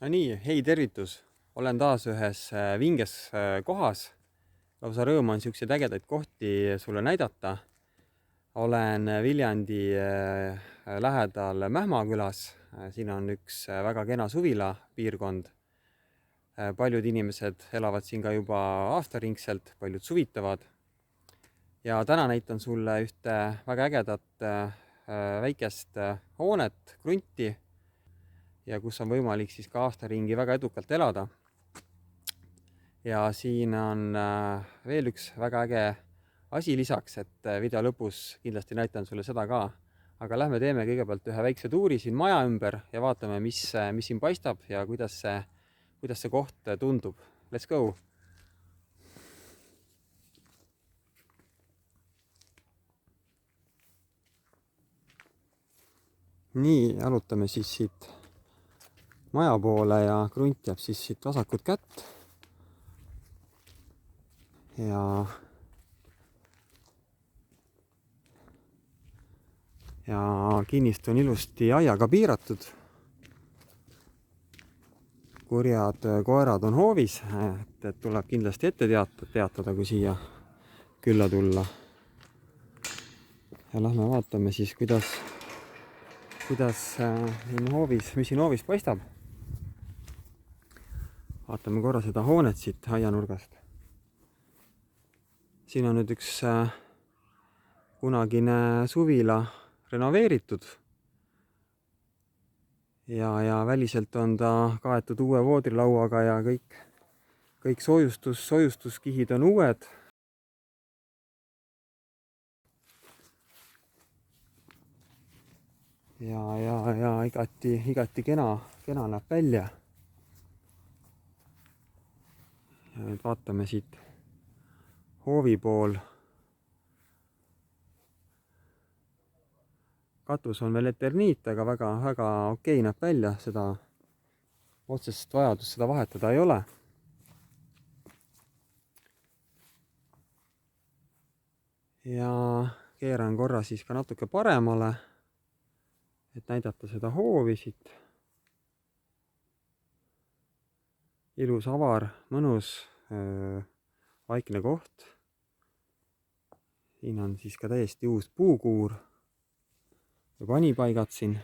No nii, hei tervitus! Olen taas ühes vinges kohas. Lausa rõõm on siukseid ägedaid kohti sulle näidata. Olen Viljandi lähedal Mähma külas. Siin on üks väga kena suvila piirkond. Paljud inimesed elavad siin ka juba aastaringselt, paljud suvitavad. Ja täna näitan sulle ühte väga ägedat väikest hoonet, krunti, ja kus on võimalik siis ka aastaringi väga edukalt elada. Ja siin on veel üks väga äge asi lisaks, et video lõpus kindlasti näitan sulle seda ka. Aga lähme teeme kõigepealt ühe väikse tuuri siin maja ümber ja vaatame, mis siin paistab ja kuidas see koht tundub. Let's go! Nii, alutame siis siit maja poole ja krunt jääb siis siit vasakut kätt. Ja kinnistu on ilusti aiaga piiratud. Kurjad koerad on hoovis, et tuleb kindlasti ette teatada, kui siia külla tulla. Ja lähme vaatame siis, kuidas mis siin hoovis paistab. Vaatame korra seda hoonet siit aianurgast. Siin on nüüd üks kunagine suvila renoveeritud. Ja väliselt on ta kaetud uue voodrilauaga ja kõik soojustuskihid on uued. Ja igati kena näeb välja. Ja nüüd vaatame siit hoovi pool. Katus on veel eterniit, aga väga okei näeb välja. Seda otsest vajadust seda vahetada ei ole. Ja keeran korra siis ka natuke paremale, et näidata seda hoovi siit. Ilus, avar, mõnus, vaikne koht. Siin on siis ka täiesti uus puukuur ja panipaigad siin.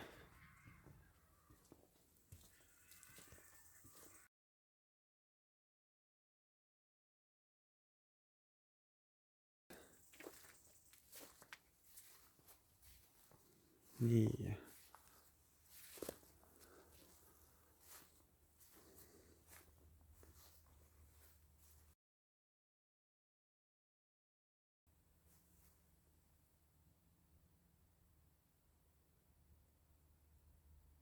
Nii.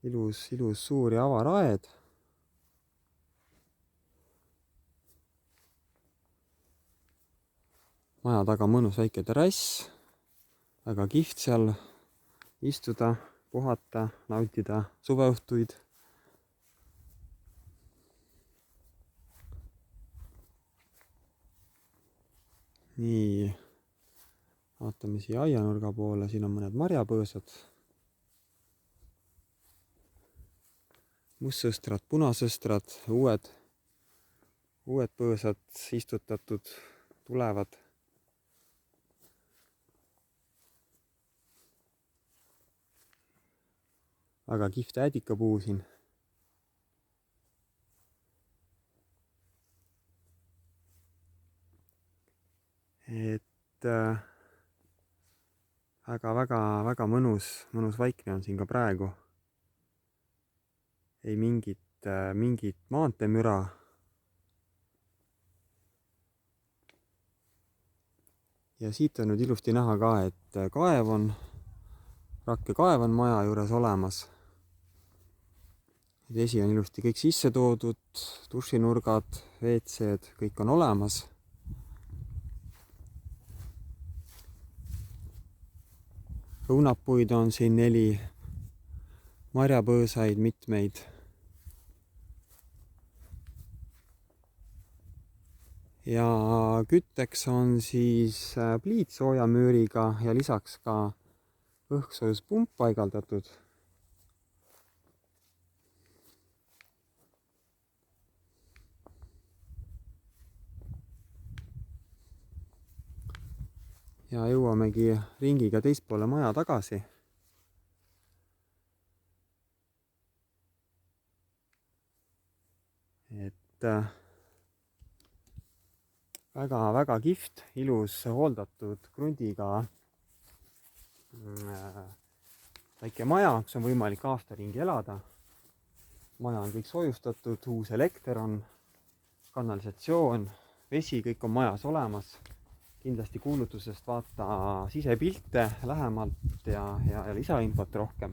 Ilus suur ja avar aed. Maja taga mõnus väike terrass. Väga kihvt seal istuda, puhata, nautida suveõhtuid. Nii, vaatame siia aianurga poole. Siin on mõned marjapõõsad. Mustsõstrad, punasõstrad, uued põõsad istutatud tulevad. Väga kihvt äädikapuu siin. Et väga mõnus vaikne on siin ka praegu. Ei mingit maanteemüra. Ja siit on nüüd ilusti näha ka, et rakkekaev on maja juures olemas. Vesi on ilusti kõik sisse toodud, dušinurgad, WC-d, kõik on olemas. Õunapuid on siin 4, marjapõõsaid mitmeid. Ja kütteks on siis pliitsoojamüüriga ja lisaks ka õhksoojuspump paigaldatud. ja jõuamegi ringiga teispoole maja tagasi. Et väga kihvt, ilus, hooldatud krundiga väike maja, kus on võimalik aasta ringi elada. Maja on kõik soojustatud, uus elekter on, kanalisatsioon, vesi, kõik on majas olemas. Kindlasti kuulutusest vaata sisepilte lähemalt ja lisainfot rohkem.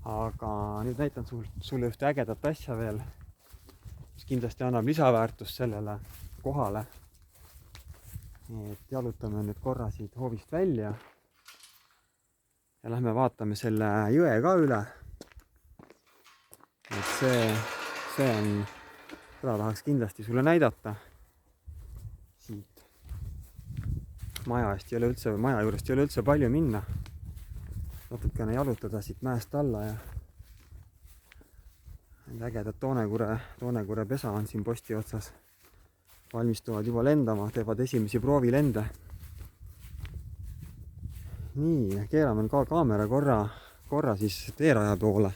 Aga nüüd näitan sulle ühte ägedat asja veel, mis kindlasti annab lisaväärtust sellele kohale. Et jalutame nüüd korra siit hoovist välja ja lähme vaatame selle jõe ka üle. Et see on, seda tahaks kindlasti sulle näidata. Siit maja juurest ei ole üldse palju minna. Natukene jalutada siit mäest alla ja ägedad Toonekure pesa on siin posti otsas. Valmistuvad juba lendama, teevad esimesi proovilende. Nii, keerame ka kaamera korra siis teeraja poole.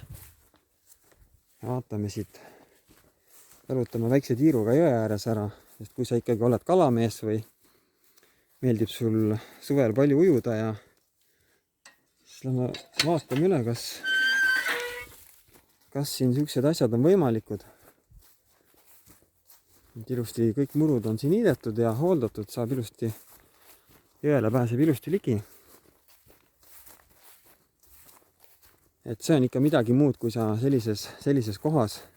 Ja vaatame siit, jalutame väikse tiiruga jõe ääres ära, sest kui sa ikkagi oled kalamees või meeldib sul suvel palju ujuda ja siis lähme vaatame üle, kas siin siuksed asjad on võimalikud. Ilusti kõik murud on siin niidetud ja hooldatud, saab ilusti, jõele pääseb ilusti ligi. Et see on ikka midagi muud, kui sa sellises kohas,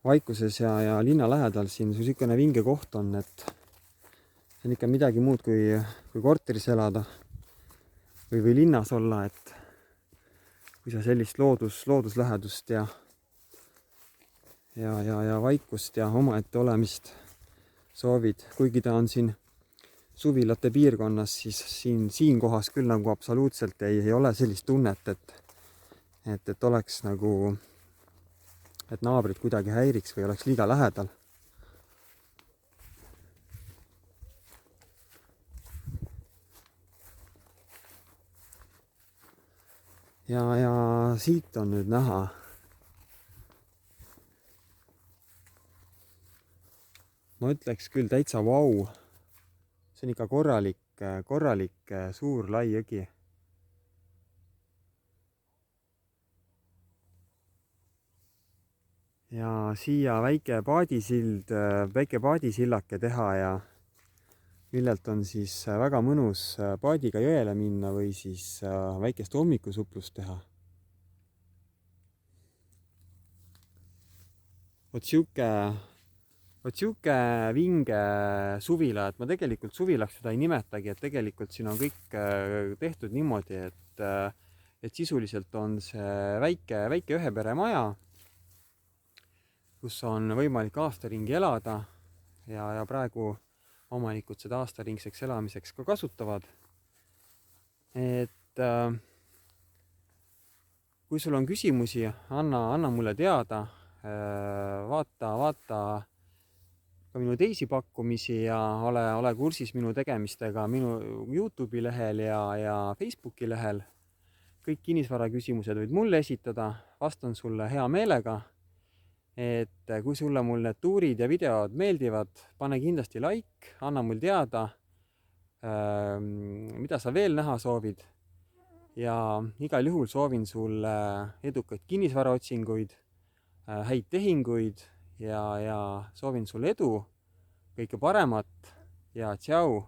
vaikuses ja linna lähedal siin sul niisugune vinge koht on, et see on ikka midagi muud kui korteris elada või linnas olla, et kui sa sellist looduslähedust ja vaikust ja omaette olemist soovid, kuigi ta on siin suvilate piirkonnas, siis siin kohas küll nagu absoluutselt ei ole sellist tunnet, et oleks nagu, et naabrid kuidagi häiriks või oleks liiga lähedal. Ja siit on nüüd näha ma ütleks küll täitsa vau. See on ikka korralik suur lai jõgi. Ja siia väike paadisillake teha ja millelt on siis väga mõnus paadiga jõele minna või siis väikest hommikusuplust teha. Vot siuke vinge suvila, et ma tegelikult suvilaks seda ei nimetagi, et tegelikult siin on kõik tehtud niimoodi, et sisuliselt on see väike ühepere maja, kus on võimalik aastaringi elada ja praegu omanikud seda aastaringseks elamiseks ka kasutavad. Et kui sul on küsimusi, anna mulle teada, vaata ka minu teisi pakkumisi ja ole kursis minu tegemistega minu YouTube'i lehel ja Facebooki lehel. Kõik kinnisvara küsimused võid mulle esitada, vastan sulle hea meelega. Et kui sulle mul need tuurid ja videod meeldivad, pane kindlasti like, anna mul teada, mida sa veel näha soovid. Ja igal juhul soovin sulle edukaid kinnisvaraotsinguid, häid tehinguid ja soovin sulle edu, kõike paremat ja tšau!